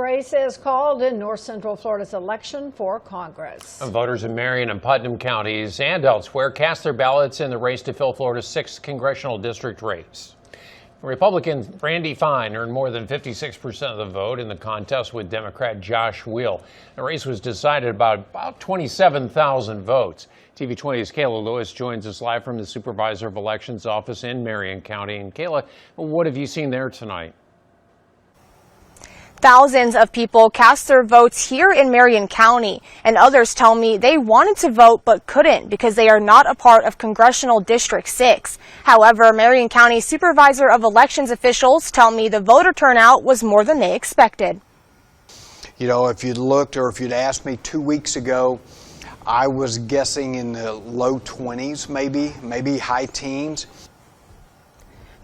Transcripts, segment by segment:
race is called in North Central Florida's election for Congress. Voters in Marion and Putnam counties and elsewhere cast their ballots in the race to fill Florida's 6th congressional district race. Republican Randy Fine earned more than 56% of the vote in the contest with Democrat Josh Wheel. The race was decided by about 27,000 votes. TV 20's Kayla Lewis joins us live from the Supervisor of Elections office in Marion County. And Kayla, what have you seen there tonight? Thousands of people cast their votes here in Marion County, and others tell me they wanted to vote but couldn't because they are not a part of Congressional District 6. However, Marion County Supervisor of Elections officials tell me the voter turnout was more than they expected. You know, if you'd looked or if you'd asked me 2 weeks ago, I was guessing in the low 20s, maybe high teens.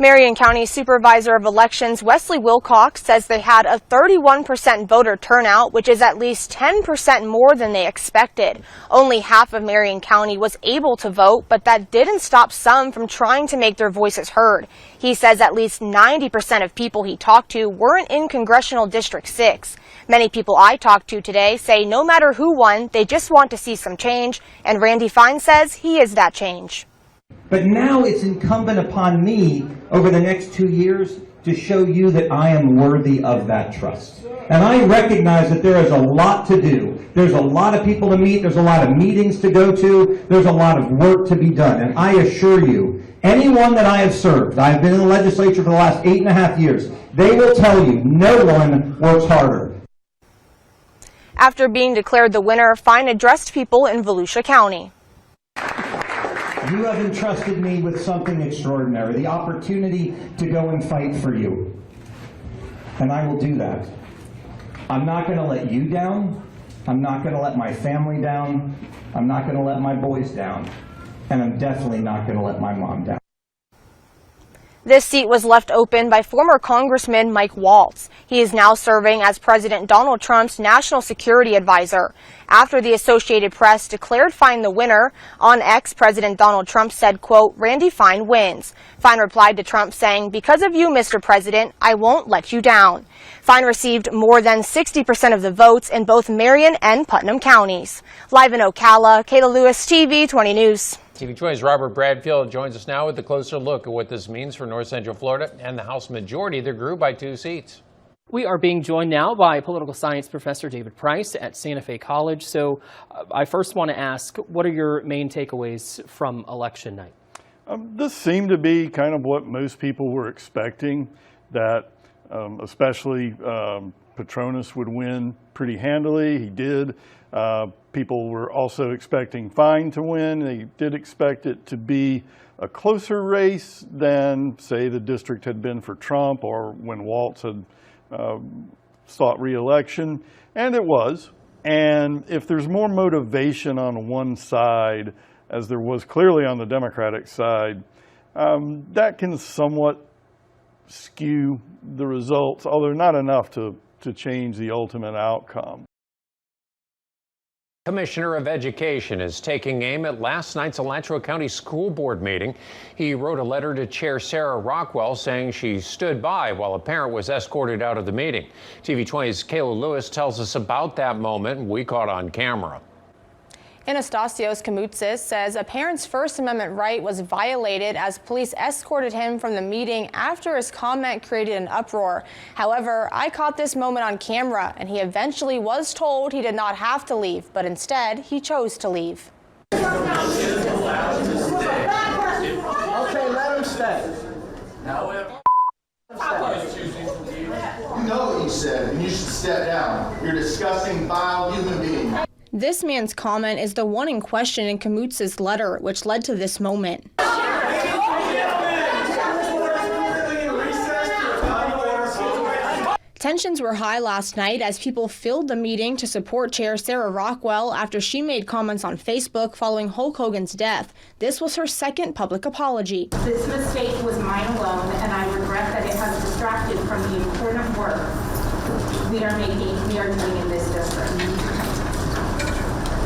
Marion County Supervisor of Elections Wesley Wilcox says they had a 31% voter turnout, which is at least 10% more than they expected. Only half of Marion County was able to vote, but that didn't stop some from trying to make their voices heard. He says at least 90% of people he talked to weren't in Congressional District 6. Many people I talked to today say no matter who won, they just want to see some change, and Randy Fine says he is that change. But now it's incumbent upon me over the next 2 years to show you that I am worthy of that trust. And I recognize that there is a lot to do. There's a lot of people to meet. There's a lot of meetings to go to. There's a lot of work to be done. And I assure you, anyone that I have served, I've been in the legislature for the last 8.5 years, they will tell you no one works harder. After being declared the winner, Fine addressed people in Volusia County. You have entrusted me with something extraordinary, the opportunity to go and fight for you. And I will do that. I'm not going to let you down. I'm not going to let my family down. I'm not going to let my boys down. And I'm definitely not going to let my mom down. This seat was left open by former Congressman Mike Waltz. He is now serving as President Donald Trump's national security advisor. After the Associated Press declared Fine the winner, on X, President Donald Trump said, quote, "Randy Fine wins." Fine replied to Trump saying, "Because of you, Mr. President, I won't let you down." Fine received more than 60% of the votes in both Marion and Putnam counties. Live in Ocala, Kayla Lewis, TV 20 News. TV 20's Robert Bradfield joins us now with a closer look at what this means for North Central Florida and the House majority that grew by 2 seats. We are being joined now by political science professor David Price at Santa Fe College. So I first want to ask, what are your main takeaways from election night? This seemed to be kind of what most people were expecting, that especially Petronas would win pretty handily. He did. People were also expecting Fine to win. They did expect it to be a closer race than, say, the district had been for Trump or when Waltz had sought re-election, and it was. And if there's more motivation on one side, as there was clearly on the Democratic side, that can somewhat skew the results, although not enough to change the ultimate outcome. Commissioner of Education is taking aim at last night's Alachua County School Board meeting. He wrote a letter to Chair Sarah Rockwell saying she stood by while a parent was escorted out of the meeting. TV 20's Kayla Lewis tells us about that moment we caught on camera. Anastasios Kamoutsis says a parent's First Amendment right was violated as police escorted him from the meeting after his comment created an uproar. However, I caught this moment on camera, and he eventually was told he did not have to leave, but instead he chose to leave. Okay, let him stay. You know what you said, and you should step down. You're a disgusting, vile human being. This man's comment is the one in question in Kamoutsis' letter, which led to this moment. Tensions were high last night as people filled the meeting to support Chair Sarah Rockwell after she made comments on Facebook following Hulk Hogan's death. This was her second public apology. This mistake was mine alone, and I regret that it has distracted from the important work we are doing in this district.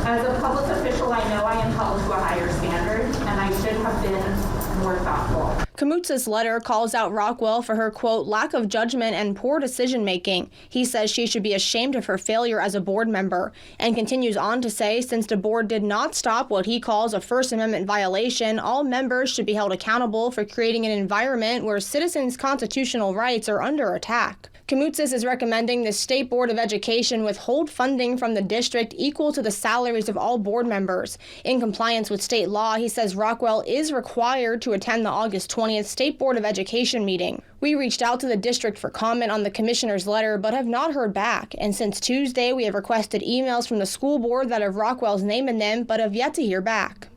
As a public official, I know I am held to a higher standard, and I should have been more thoughtful. Kamutsa's letter calls out Rockwell for her, quote, lack of judgment and poor decision-making. He says she should be ashamed of her failure as a board member, and continues on to say since the board did not stop what he calls a First Amendment violation, all members should be held accountable for creating an environment where citizens' constitutional rights are under attack. Kamutsis is recommending the State Board of Education withhold funding from the district equal to the salaries of all board members. In compliance with state law, he says Rockwell is required to attend the August 20th State Board of Education meeting. We reached out to the district for comment on the commissioner's letter, but have not heard back. And since Tuesday, we have requested emails from the school board that have Rockwell's name in them, but have yet to hear back.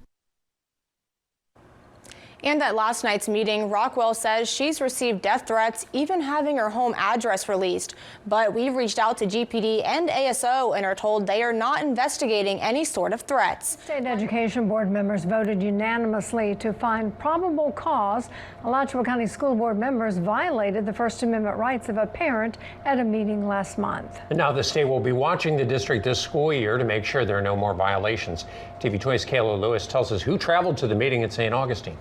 And at last night's meeting, Rockwell says she's received death threats, even having her home address released. But we've reached out to GPD and ASO and are told they are not investigating any sort of threats. State Education Board members voted unanimously to find probable cause Alachua County School Board members violated the First Amendment rights of a parent at a meeting last month. And now the state will be watching the district this school year to make sure there are no more violations. TV2's Kayla Lewis tells us who traveled to the meeting at St. Augustine.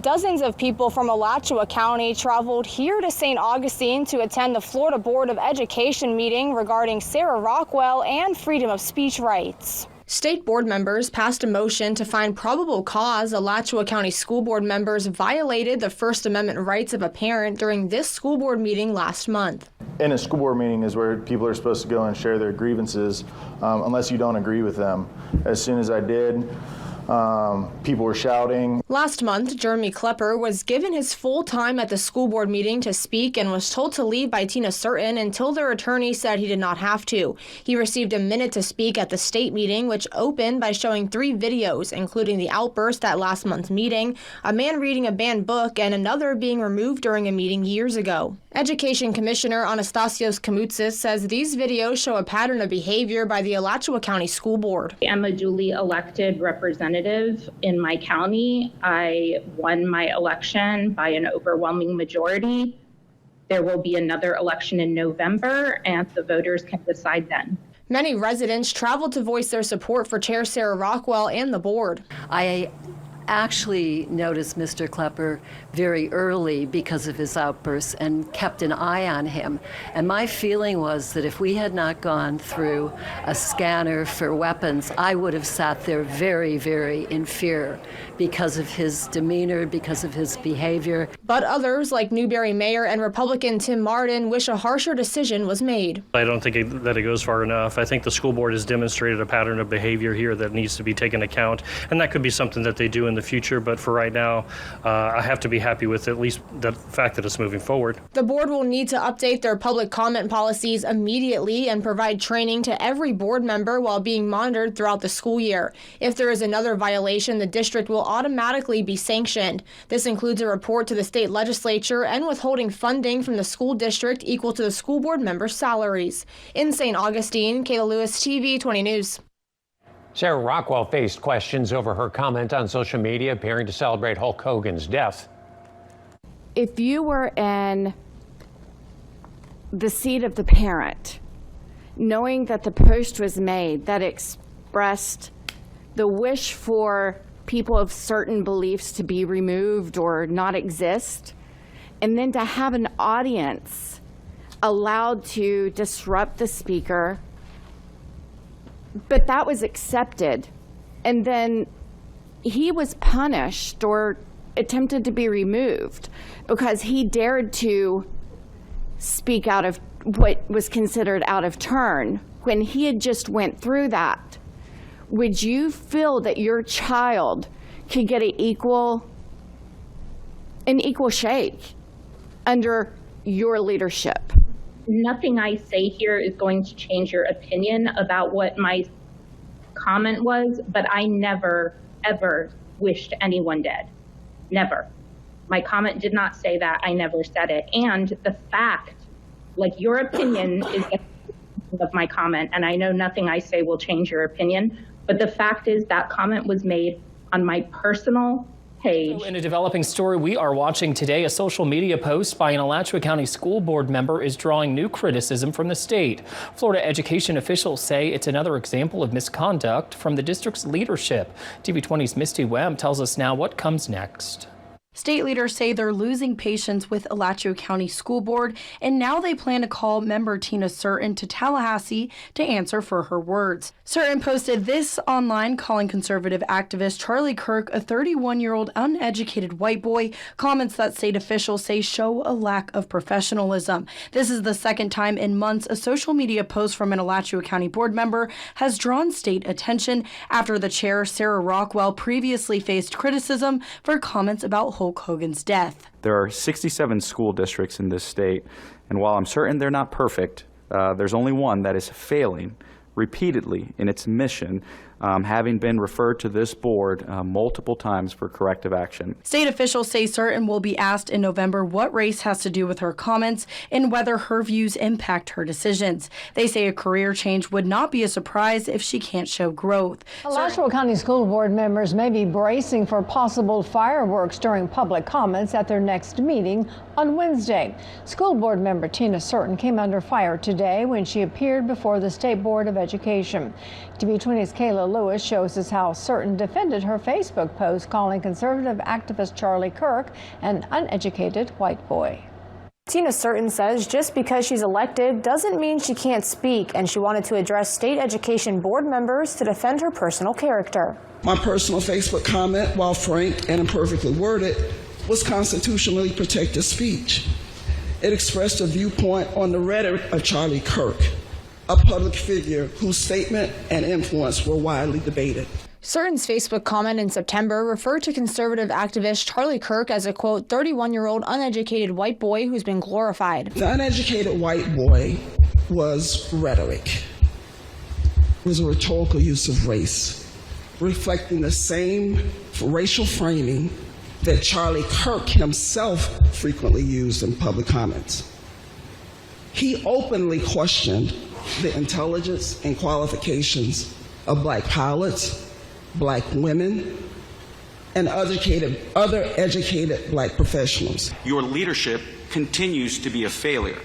Dozens of people from Alachua County traveled here to St. Augustine to attend the Florida Board of Education meeting regarding Sarah Rockwell and freedom of speech rights. State board members passed a motion to find probable cause Alachua County School Board members violated the First Amendment rights of a parent during this school board meeting last month. In a school board meeting is where people are supposed to go and share their grievances unless you don't agree with them. As soon as I did, people were shouting. Last month, Jeremy Klepper was given his full time at the school board meeting to speak and was told to leave by Tina Certain until their attorney said he did not have to. He received a minute to speak at the state meeting, which opened by showing 3 videos, including the outburst at last month's meeting, a man reading a banned book, and another being removed during a meeting years ago. Education Commissioner Anastasios Kamutsis says these videos show a pattern of behavior by the Alachua County School Board. I'm a duly elected representative in my county. I won my election by an overwhelming majority. There will be another election in November, and the voters can decide then. Many residents traveled to voice their support for Chair Sarah Rockwell and the board. I actually noticed Mr. Klepper very early because of his outbursts and kept an eye on him. And my feeling was that if we had not gone through a scanner for weapons, I would have sat there very, very in fear because of his demeanor, because of his behavior. But others, like Newberry Mayor and Republican Tim Martin, wish a harsher decision was made. I don't think that it goes far enough. I think the school board has demonstrated a pattern of behavior here that needs to be taken account, and that could be something that they do in the future, but for right now, I have to be happy with at least the fact that it's moving forward. The board will need to update their public comment policies immediately and provide training to every board member while being monitored throughout the school year. If there is another violation, the district will automatically be sanctioned. This includes a report to the state legislature and withholding funding from the school district equal to the school board members' salaries. In St. Augustine, Kayla Lewis, TV 20 News. Sarah Rockwell faced questions over her comment on social media appearing to celebrate Hulk Hogan's death. If you were in the seat of the parent, knowing that the post was made that expressed the wish for people of certain beliefs to be removed or not exist, and then to have an audience allowed to disrupt the speaker, but that was accepted, and then he was punished or attempted to be removed because he dared to speak out of what was considered out of turn when he had just went through that. Would you feel that your child could get an equal shake under your leadership? Nothing I say here is going to change your opinion about what my comment was, but I never, ever wished anyone dead. Never. My comment did not say that. I never said it. And the fact, like, your opinion is of my comment, and I know nothing I say will change your opinion, but the fact is that comment was made on my personal page. In a developing story we are watching today, a social media post by an Alachua County School Board member is drawing new criticism from the state. Florida education officials say it's another example of misconduct from the district's leadership. TV20's Misty Webb tells us now what comes next. State leaders say they're losing patience with Alachua County School Board, and now they plan to call member Tina Certain to Tallahassee to answer for her words. Certain posted this online, calling conservative activist Charlie Kirk a 31-year-old uneducated white boy, comments that state officials say show a lack of professionalism. This is the second time in months a social media post from an Alachua County board member has drawn state attention after the chair, Sarah Rockwell, previously faced criticism for comments about Hulk Hogan's death. There are 67 school districts in this state, and while I'm certain they're not perfect, there's only one that is failing repeatedly in its mission, having been referred to this board multiple times for corrective action. State officials say Certain will be asked in November what race has to do with her comments and whether her views impact her decisions. They say a career change would not be a surprise if she can't show growth. Alachua County School Board members may be bracing for possible fireworks during public comments at their next meeting on Wednesday. School Board member Tina Certain came under fire today when she appeared before the State Board of Education. TV20's Kayla Lewis shows us how Certain defended her Facebook post calling conservative activist Charlie Kirk an uneducated white boy. Tina Certain says just because she's elected doesn't mean she can't speak, and she wanted to address state education board members to defend her personal character. My personal Facebook comment, while frank and imperfectly worded, was constitutionally protected speech. It expressed a viewpoint on the rhetoric of Charlie Kirk, a public figure whose statement and influence were widely debated. Certain's Facebook comment in September referred to conservative activist Charlie Kirk as a, quote, 31-year-old uneducated white boy who's been glorified. The uneducated white boy was rhetoric. It was a rhetorical use of race, reflecting the same racial framing that Charlie Kirk himself frequently used in public comments. He openly questioned the intelligence and qualifications of black pilots, black women, and other educated black professionals. Your leadership continues to be a failure.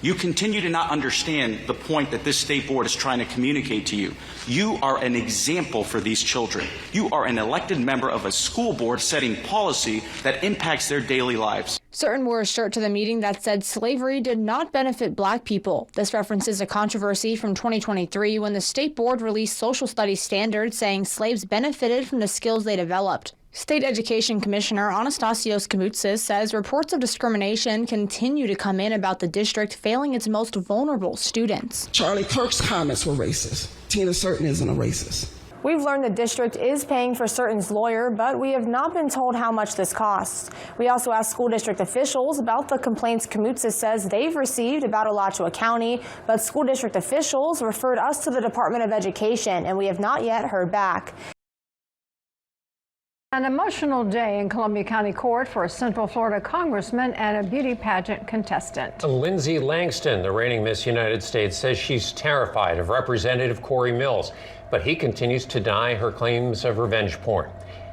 You continue to not understand the point that this state board is trying to communicate to you. You are an example for these children. You are an elected member of a school board setting policy that impacts their daily lives. Certain wore a shirt to the meeting that said slavery did not benefit black people. This references a controversy from 2023 when the state board released social studies standards saying slaves benefited from the skills they developed. State Education Commissioner Anastasios Kamoutsis says reports of discrimination continue to come in about the district failing its most vulnerable students. Charlie Kirk's comments were racist. Tina Certain isn't a racist. We've learned the district is paying for Certain's lawyer, but we have not been told how much this costs. We also asked school district officials about the complaints Kamoutsis says they've received about Alachua County, but school district officials referred us to the Department of Education, and we have not yet heard back. An emotional day in Columbia County Court for a Central Florida congressman and a beauty pageant contestant. Lindsay Langston, the reigning Miss United States, says she's terrified of Representative Corey Mills, but he continues to deny her claims of revenge porn.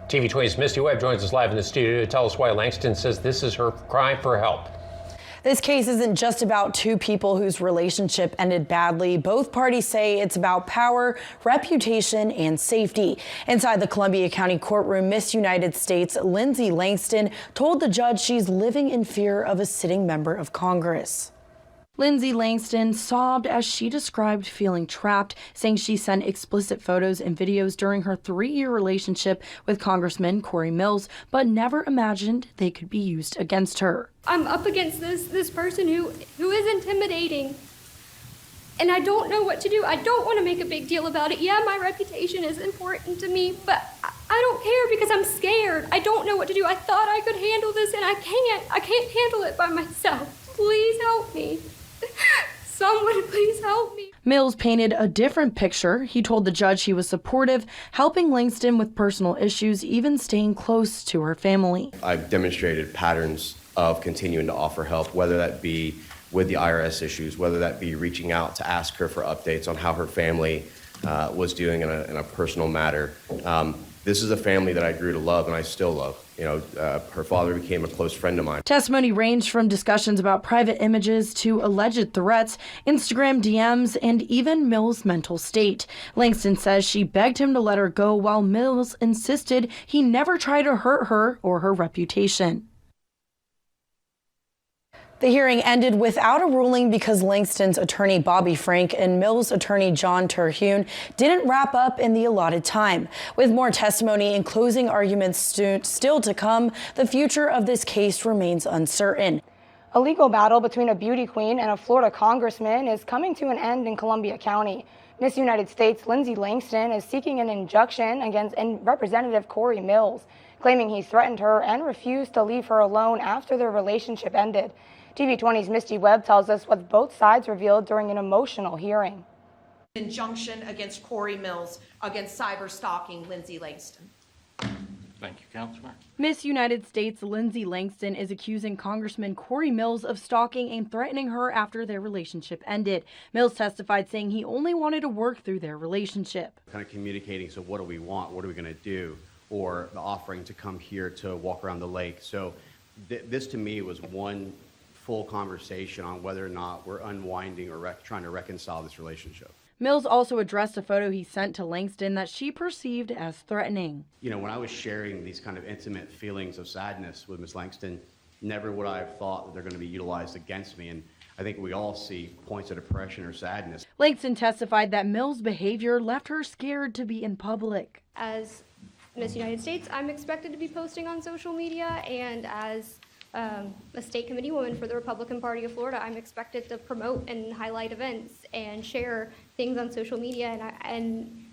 TV20's Misty Webb joins us live in the studio to tell us why Langston says this is her cry for help. This case isn't just about two people whose relationship ended badly. Both parties say it's about power, reputation, and safety. Inside the Columbia County courtroom, Miss United States Lindsay Langston told the judge she's living in fear of a sitting member of Congress. Lindsay Langston sobbed as she described feeling trapped, saying she sent explicit photos and videos during her 3-year relationship with Congressman Corey Mills, but never imagined they could be used against her. I'm up against this person who is intimidating, and I don't know what to do. I don't want to make a big deal about it. Yeah, my reputation is important to me, but I don't care because I'm scared. I don't know what to do. I thought I could handle this, and I can't. I can't handle it by myself. Please help me. Someone please help me. Mills painted a different picture. He told the judge he was supportive, helping Langston with personal issues, even staying close to her family. I've demonstrated patterns of continuing to offer help, whether that be with the IRS issues, whether that be reaching out to ask her for updates on how her family was doing in a personal matter. This is a family that I grew to love and I still love. Her father became a close friend of mine. Testimony ranged from discussions about private images to alleged threats, Instagram DMs, and even Mills' mental state. Langston says she begged him to let her go while Mills insisted he never tried to hurt her or her reputation. The hearing ended without a ruling because Langston's attorney Bobby Frank and Mills' attorney John Terhune didn't wrap up in the allotted time. With more testimony and closing arguments still to come, the future of this case remains uncertain. A legal battle between a beauty queen and a Florida congressman is coming to an end in Columbia County. Miss United States Lindsay Langston is seeking an injunction against Representative Corey Mills, claiming he threatened her and refused to leave her alone after their relationship ended. TV20's Misty Webb tells us what both sides revealed during an emotional hearing. Injunction against Corey Mills against cyber stalking Lindsay Langston. Thank you, Councilman. Miss United States Lindsay Langston is accusing Congressman Corey Mills of stalking and threatening her after their relationship ended. Mills testified saying he only wanted to work through their relationship. Kind of communicating, so what do we want? What are we going to do? Or the offering to come here to walk around the lake. So this to me was one full conversation on whether or not we're unwinding or trying to reconcile this relationship. Mills also addressed a photo he sent to Langston that she perceived as threatening. When I was sharing these kind of intimate feelings of sadness with Ms. Langston, never would I have thought that they're going to be utilized against me. And I think we all see points of depression or sadness. Langston testified that Mills' behavior left her scared to be in public. As Miss United States, I'm expected to be posting on social media, and as a state committee woman for the Republican Party of Florida, I'm expected to promote and highlight events and share things on social media, and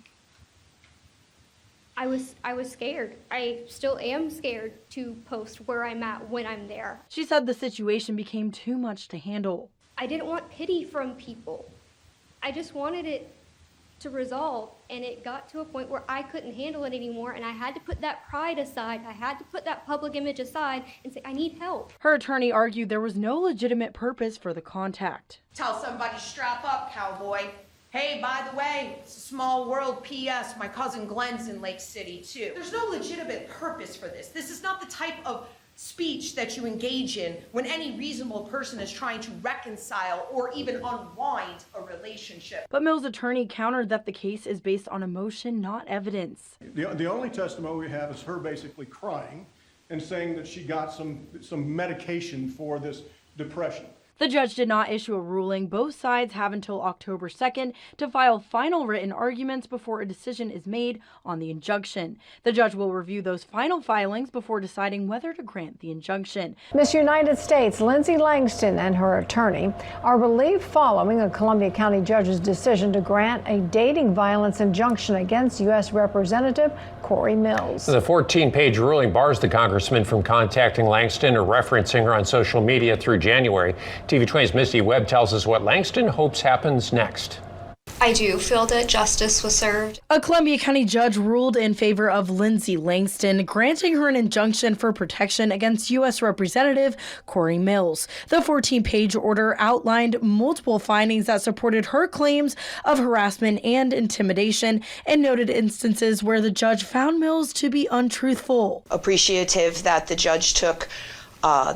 I was scared. I still am scared to post where I'm at when I'm there. She said the situation became too much to handle. I didn't want pity from people. I just wanted it to resolve, and it got to a point where I couldn't handle it anymore, and I had to put that pride aside. I had to put that public image aside and say, I need help. Her attorney argued there was no legitimate purpose for the contact. Tell somebody, strap up, cowboy. Hey, by the way, it's a small world. P.S. My cousin Glenn's in Lake City, too. There's no legitimate purpose for this. This is not the type of speech that you engage in when any reasonable person is trying to reconcile or even unwind a relationship. But Mills' attorney countered that the case is based on emotion, not evidence. The only testimony we have is her basically crying and saying that she got some medication for this depression. The judge did not issue a ruling. Both sides have until October 2nd to file final written arguments before a decision is made on the injunction. The judge will review those final filings before deciding whether to grant the injunction. Miss United States Lindsay Langston and her attorney are relieved following a Columbia County judge's decision to grant a dating violence injunction against U.S. Representative Corey Mills. The 14-page ruling bars the congressman from contacting Langston or referencing her on social media through January. TV20's Misty Webb tells us what Langston hopes happens next. I do feel that justice was served. A Columbia County judge ruled in favor of Lindsay Langston, granting her an injunction for protection against U.S. Representative Corey Mills. The 14-page order outlined multiple findings that supported her claims of harassment and intimidation and noted instances where the judge found Mills to be untruthful. Appreciative that the judge took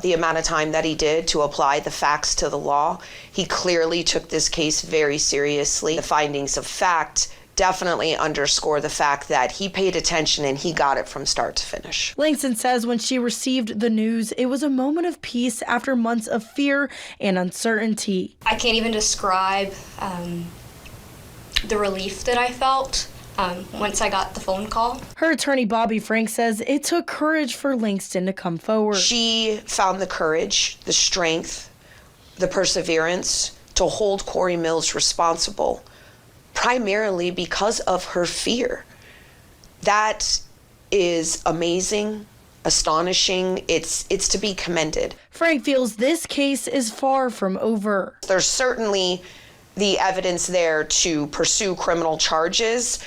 the amount of time that he did to apply the facts to the law. He clearly took this case very seriously. The findings of fact definitely underscore the fact that he paid attention and he got it from start to finish. Langston says when she received the news, it was a moment of peace after months of fear and uncertainty. I can't even describe the relief that I felt once I got the phone call. Her attorney, Bobby Frank, says it took courage for Langston to come forward. She found the courage, the strength, the perseverance to hold Corey Mills responsible, primarily because of her fear. That is amazing, astonishing. It's to be commended. Frank feels this case is far from over. There's certainly the evidence there to pursue criminal charges.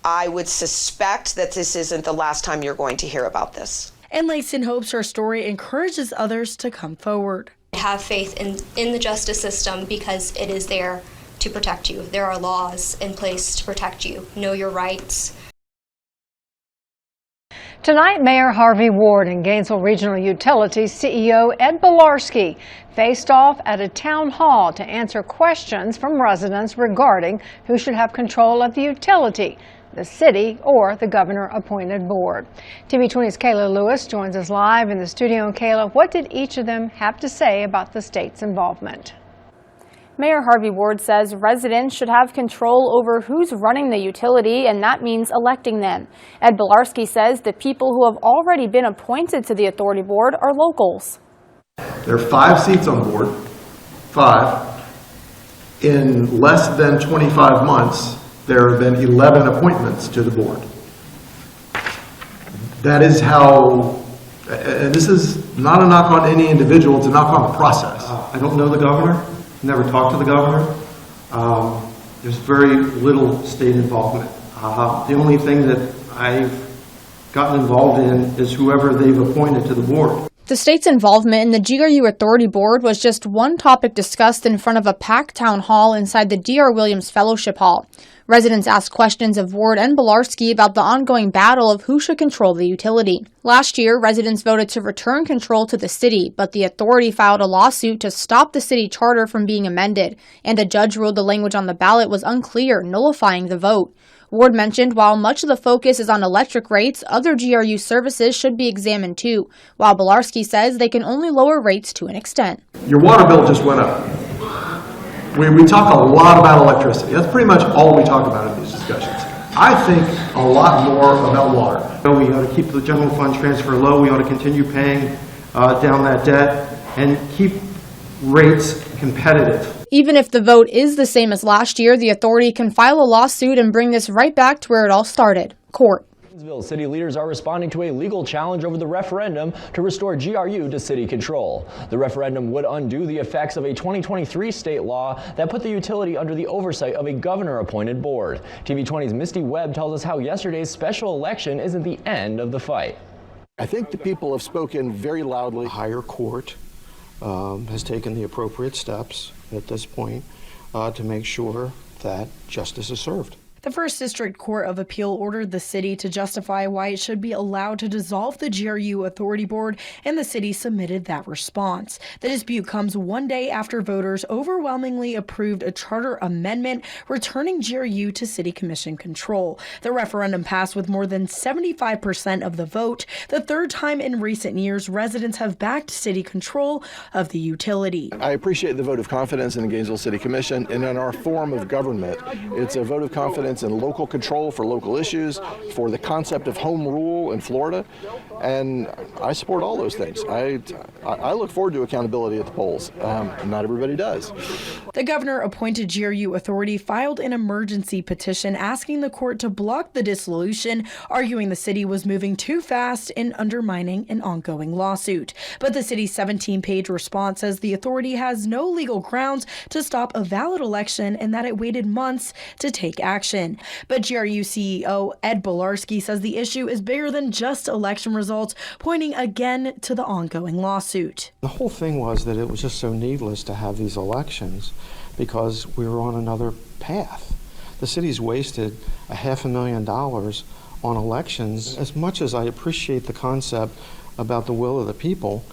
I would suspect that this isn't the last time you're going to hear about this. And Langston hopes her story encourages others to come forward. Have faith in the justice system because it is there to protect you. There are laws in place to protect you. Know your rights. Tonight, Mayor Harvey Ward and Gainesville Regional Utilities CEO Ed Bilarski faced off at a town hall to answer questions from residents regarding who should have control of the utility, the city or the governor-appointed board. TV20's Kayla Lewis joins us live in the studio. And Kayla, what did each of them have to say about the state's involvement? Mayor Harvey Ward says residents should have control over who's running the utility, and that means electing them. Ed Bilarski says the people who have already been appointed to the authority board are locals. There are 5 seats on board, 5. In less than 25 months, there have been 11 appointments to the board. That is how, and this is not a knock on any individual, it's a knock on the process. I don't know the governor. Never talked to the governor. There's very little state involvement. The only thing that I've gotten involved in is whoever they've appointed to the board. The state's involvement in the GRU Authority Board was just one topic discussed in front of a packed town hall inside the D.R. Williams Fellowship Hall. Residents asked questions of Ward and Bilarski about the ongoing battle of who should control the utility. Last year, residents voted to return control to the city, but the authority filed a lawsuit to stop the city charter from being amended, and a judge ruled the language on the ballot was unclear, nullifying the vote. Ward mentioned while much of the focus is on electric rates, other GRU services should be examined too, while Bilarski says they can only lower rates to an extent. Your water bill just went up. We talk a lot about electricity. That's pretty much all we talk about in these discussions. I think a lot more about water. We ought to keep the general fund transfer low. We ought to continue paying down that debt and keep rates competitive. Even if the vote is the same as last year, the authority can file a lawsuit and bring this right back to where it all started, court. Gainesville city leaders are responding to a legal challenge over the referendum to restore GRU to city control. The referendum would undo the effects of a 2023 state law that put the utility under the oversight of a governor-appointed board. TV20's Misty Webb tells us how yesterday's special election isn't the end of the fight. I think the people have spoken very loudly. The higher court has taken the appropriate steps at this point to make sure that justice is served. The First District Court of Appeal ordered the city to justify why it should be allowed to dissolve the GRU Authority Board, and the city submitted that response. The dispute comes one day after voters overwhelmingly approved a charter amendment returning GRU to city commission control. The referendum passed with more than 75% of the vote, the third time in recent years residents have backed city control of the utility. I appreciate the vote of confidence in the Gainesville City Commission and in our form of government. It's a vote of confidence in local control for local issues, for the concept of home rule in Florida, and I support all those things. I look forward to accountability at the polls. Not everybody does. The governor-appointed GRU authority filed an emergency petition asking the court to block the dissolution, arguing the city was moving too fast and undermining an ongoing lawsuit. But the city's 17-page response says the authority has no legal grounds to stop a valid election and that it waited months to take action. But GRU CEO Ed Bilarski says the issue is bigger than just election results, pointing again to the ongoing lawsuit. The whole thing was that it was just so needless to have these elections because we were on another path. The city's wasted $500,000 on elections. As much as I appreciate the concept about the will of the people,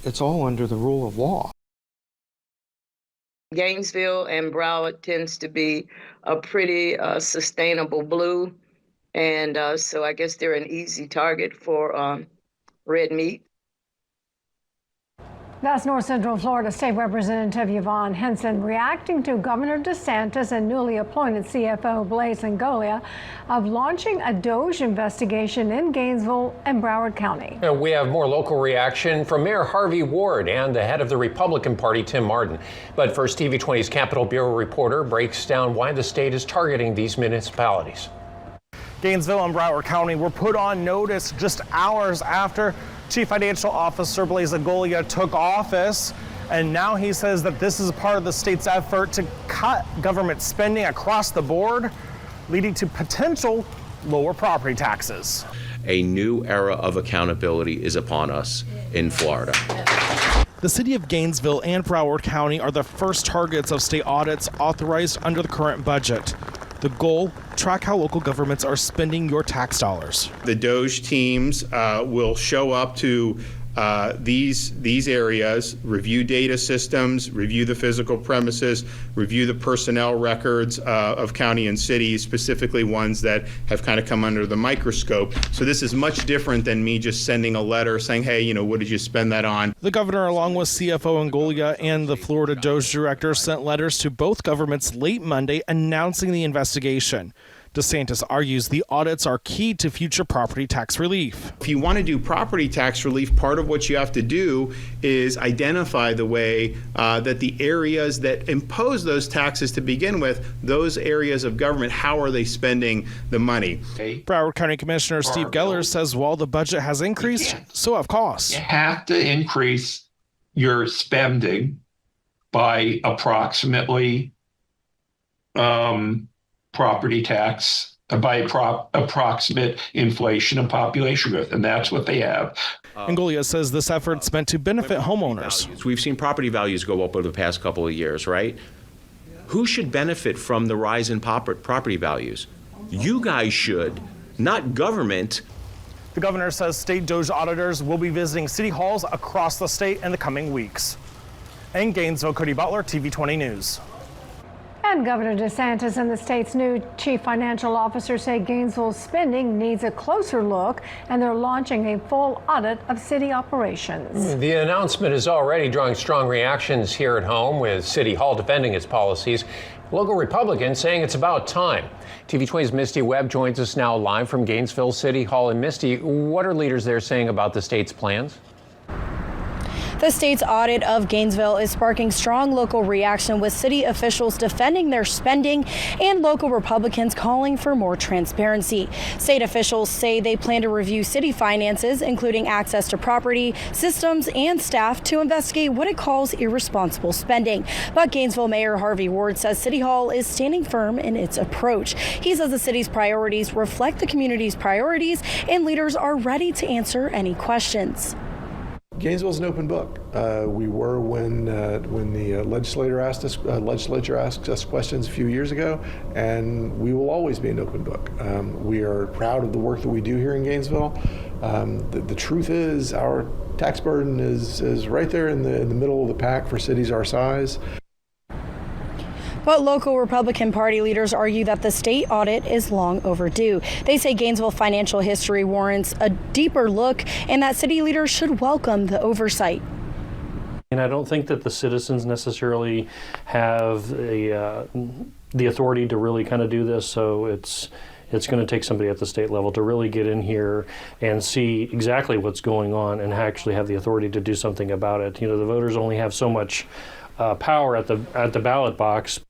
it's all under the rule of law. Gainesville and Broward tends to be a pretty sustainable blue, and so I guess they're an easy target for red meat. That's North Central Florida State Representative Yvonne Henson reacting to Governor DeSantis and newly appointed CFO Blaise Ngolia of launching a DOJ investigation in Gainesville and Broward County. And we have more local reaction from Mayor Harvey Ward and the head of the Republican Party, Tim Martin. But first, TV20's Capitol Bureau reporter breaks down why the state is targeting these municipalities. Gainesville and Broward County were put on notice just hours after Chief Financial Officer Blaise Ngolia took office, and now he says that this is part of the state's effort to cut government spending across the board, leading to potential lower property taxes. A new era of accountability is upon us in Florida. The city of Gainesville and Broward County are the first targets of state audits authorized under the current budget. The goal, track how local governments are spending your tax dollars. The Doge teams will show up to these areas, review data systems, review the physical premises, review the personnel records of county and cities, specifically ones that have kind of come under the microscope. So this is much different than me just sending a letter saying, hey, you know, what did you spend that on? The governor, along with CFO Angolia and the Florida Doge director, sent letters to both governments late Monday announcing the investigation. DeSantis argues the audits are key to future property tax relief. If you want to do property tax relief, part of what you have to do is identify the way that the areas that impose those taxes to begin with, those areas of government, how are they spending the money? Broward County Commissioner Steve Geller says while the budget has increased, so have costs. You have to increase your spending by approximately property tax by approximate inflation and population growth, and that's what they have. Angolia says this effort's meant to benefit homeowners. We've seen property values go up over the past couple of years, right? Who should benefit from the rise in property values? You guys should, not government. The governor says state Doge auditors will be visiting city halls across the state in the coming weeks. In Gainesville, Cody Butler, TV 20 News. And Governor DeSantis and the state's new chief financial officer say Gainesville's spending needs a closer look, and they're launching a full audit of city operations. The announcement is already drawing strong reactions here at home, with City Hall defending its policies. Local Republicans saying it's about time. TV 20's Misty Webb joins us now live from Gainesville City Hall. And Misty, what are leaders there saying about the state's plans? The state's audit of Gainesville is sparking strong local reaction, with city officials defending their spending and local Republicans calling for more transparency. State officials say they plan to review city finances, including access to property, systems, and staff, to investigate what it calls irresponsible spending. But Gainesville Mayor Harvey Ward says City Hall is standing firm in its approach. He says the city's priorities reflect the community's priorities, and leaders are ready to answer any questions. Gainesville's an open book. We were when the legislature asked us questions a few years ago, and we will always be an open book. We are proud of the work that we do here in Gainesville. The truth is, our tax burden is right there in the middle of the pack for cities our size. But local Republican Party leaders argue that the state audit is long overdue. They say Gainesville financial history warrants a deeper look, and that city leaders should welcome the oversight. And I don't think that the citizens necessarily have the authority to really kind of do this, so it's going to take somebody at the state level to really get in here and see exactly what's going on and actually have the authority to do something about it. You know, the voters only have so much power at the ballot box.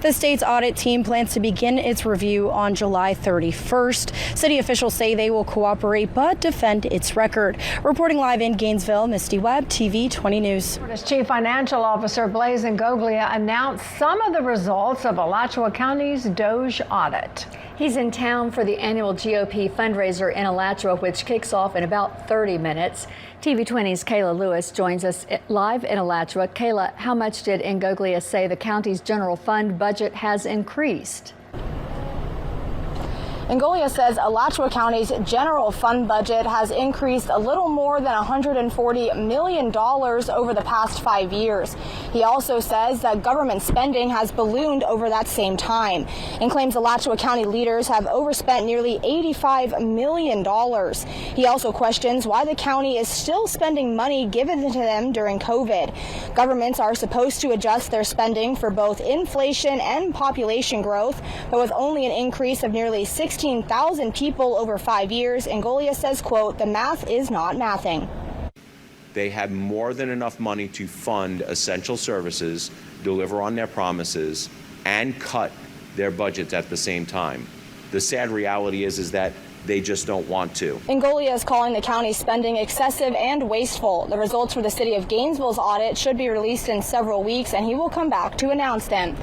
The state's audit team plans to begin its review on July 31st. City officials say they will cooperate but defend its record. Reporting live in Gainesville, Misty Webb, TV 20 News. Florida's Chief Financial Officer Blaise Ngoglia announced some of the results of Alachua County's Doge audit. He's in town for the annual GOP fundraiser in Alachua, which kicks off in about 30 minutes. TV 20's Kayla Lewis joins us live in Alachua. Kayla, how much did Ngoglia say the county's general fund budget has increased? Angolia says Alachua County's general fund budget has increased a little more than $140 million over the past 5 years. He also says that government spending has ballooned over that same time, and claims Alachua County leaders have overspent nearly $85 million. He also questions why the county is still spending money given to them during COVID. Governments are supposed to adjust their spending for both inflation and population growth, but with only an increase of nearly 16,000 people over 5 years, Angolia says, quote, the math is not mathing. They have more than enough money to fund essential services, deliver on their promises, and cut their budgets at the same time. The sad reality is that they just don't want to. Angolia is calling the county spending excessive and wasteful. The results for the city of Gainesville's audit should be released in several weeks, and he will come back to announce them.